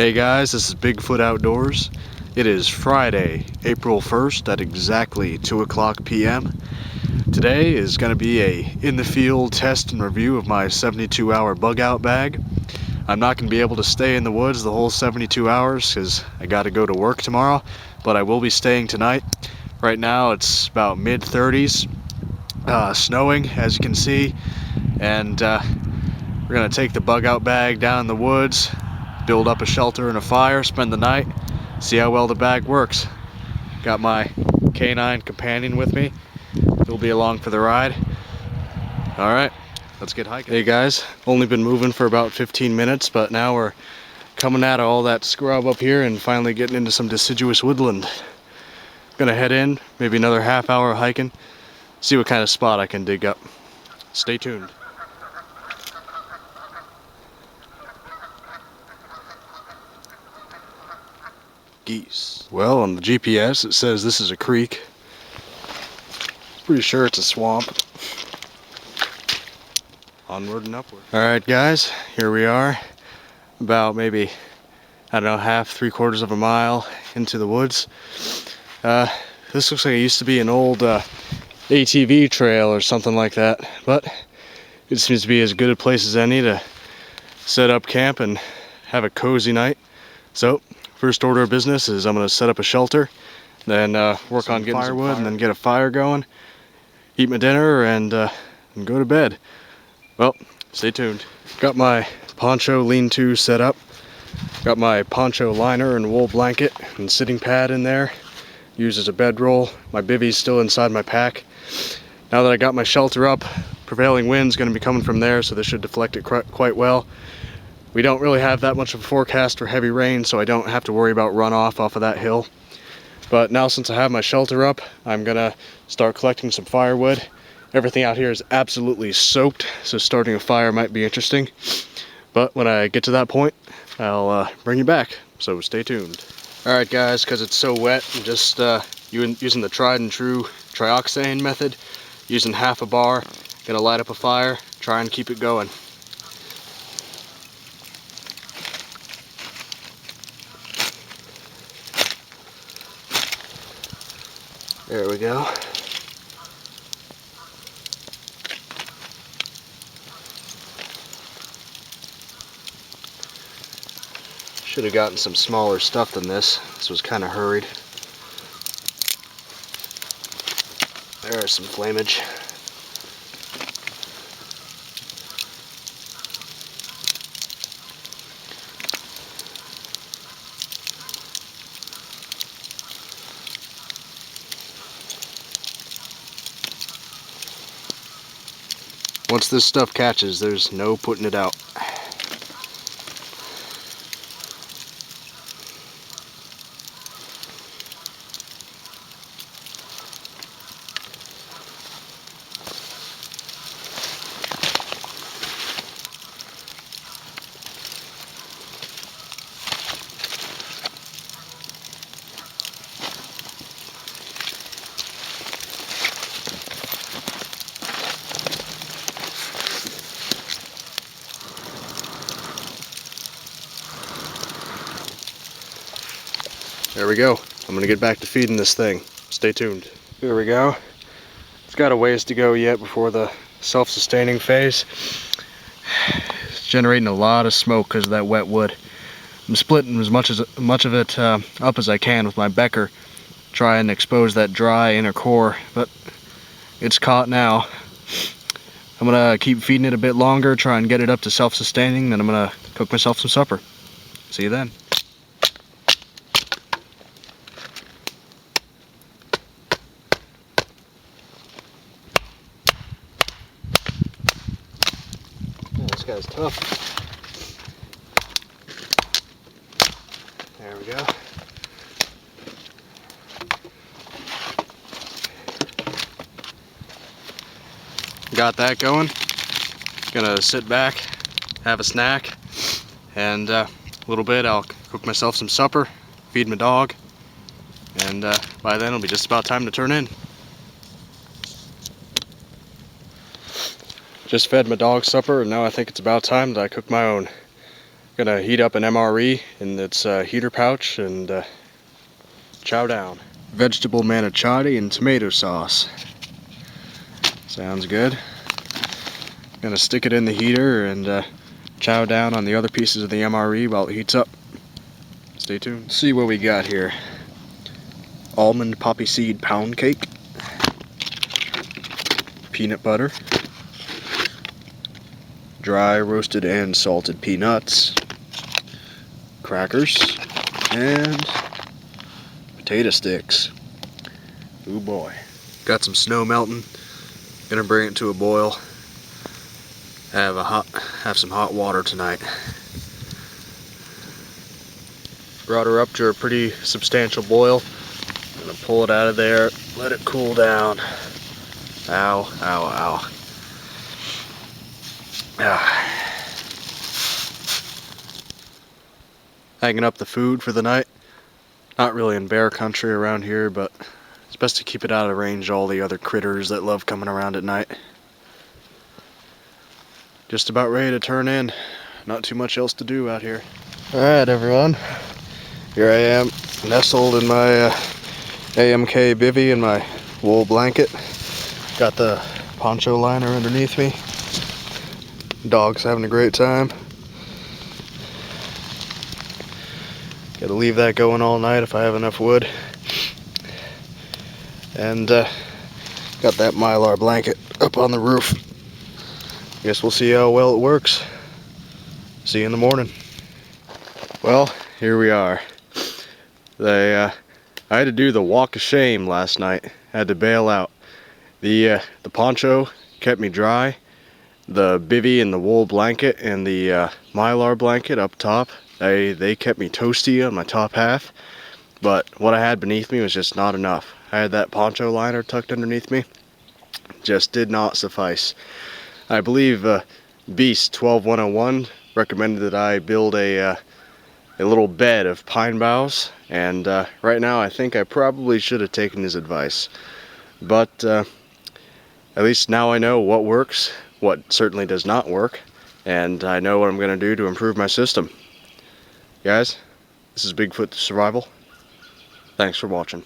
Hey guys, this is Bigfoot Outdoors. It is Friday, April 1st at exactly 2 o'clock p.m. Today is going to be a in-the-field test and review of my 72-hour bug-out bag. I'm not going to be able to stay in the woods the whole 72 hours because I got to go to work tomorrow, but I will be staying tonight. Right now it's about mid-30s, snowing as you can see, and we're going to take the bug-out bag down in the woods, build up a shelter and a fire, spend the night, see how well the bag works. Got my canine companion with me. He'll be along for the ride. Alright, let's get hiking. Hey guys, only been moving for about 15 minutes, but now we're coming out of all that scrub up here and finally getting into some deciduous woodland. Gonna head in, maybe another half hour hiking, see what kind of spot I can dig up. Stay tuned. Geese. Well, on the GPS it says this is a creek. Pretty sure it's a swamp. Onward and upward. Alright guys, here we are. About maybe, I don't know, half, 3/4 of a mile into the woods. This looks like it used to be an old ATV trail or something like that, but it seems to be as good a place as any to set up camp and have a cozy night. So, first order of business is I'm going to set up a shelter, then work on getting firewood, and then get a fire going, eat my dinner, and go to bed. Well, stay tuned. Got my poncho lean-to set up. Got my poncho liner and wool blanket and sitting pad in there. Used as a bedroll. My bivvy's still inside my pack. Now that I got my shelter up, prevailing wind's going to be coming from there, so this should deflect it quite well. We don't really have that much of a forecast for heavy rain, so I don't have to worry about runoff off of that hill. But now since I have my shelter up, I'm gonna start collecting some firewood. Everything out here is absolutely soaked, so starting a fire might be interesting. But when I get to that point, I'll bring you back, so stay tuned. Alright guys, because it's so wet, I'm just using the tried and true trioxane method, using half a bar, gonna light up a fire, try and keep it going. There we go. Should have gotten some smaller stuff than this. This was kind of hurried. There's some flamage. Once this stuff catches, there's no putting it out. There we go. I'm gonna get back to feeding this thing. Stay tuned. Here we go. It's got a ways to go yet before the self-sustaining phase. It's generating a lot of smoke because of that wet wood. I'm splitting as much of it up as I can with my Becker, try and expose that dry inner core, but it's caught now. I'm gonna keep feeding it a bit longer, try and get it up to self-sustaining, then I'm gonna cook myself some supper. See you then. This guy's tough. There we go. Got that going. Gonna sit back, have a snack, and a little bit I'll cook myself some supper, feed my dog, and by then it'll be just about time to turn in. Just fed my dog supper, and now I think it's about time that I cook my own. Gonna heat up an MRE in its heater pouch and chow down. Vegetable manicotti and tomato sauce. Sounds good. Gonna stick it in the heater and chow down on the other pieces of the MRE while it heats up. Stay tuned. See what we got here. Almond poppy seed pound cake. Peanut butter. Dry roasted and salted peanuts. Crackers. And potato sticks. Ooh boy. Got some snow melting. Gonna bring it to a boil. Have some hot water tonight. Brought her up to a pretty substantial boil. Gonna pull it out of there, let it cool down. Ow, ow, ow. Hanging up the food for the night. Not really in bear country around here, but it's best to keep it out of range of all the other critters that love coming around at night. Just about ready to turn in. Not too much else to do out here. Alright everyone, here I am nestled in my AMK bivvy and my wool blanket. Got the poncho liner underneath me. Dog's having a great time. Gotta leave that going all night if I have enough wood. And got that Mylar blanket up on the roof. Guess we'll see how well it works. See you in the morning. Well, here we are. I had to do the walk of shame last night. Had to bail out. The poncho kept me dry. The bivvy and the wool blanket and the Mylar blanket up top, they kept me toasty on my top half. But what I had beneath me was just not enough. I had that poncho liner tucked underneath me. Just did not suffice. I believe Beast 12101 recommended that I build a little bed of pine boughs, and right now I think I probably should have taken his advice. But at least now I know what works, what certainly does not work, and I know what I'm going to do to improve my system. Guys, this is Bigfoot Survival. Thanks for watching.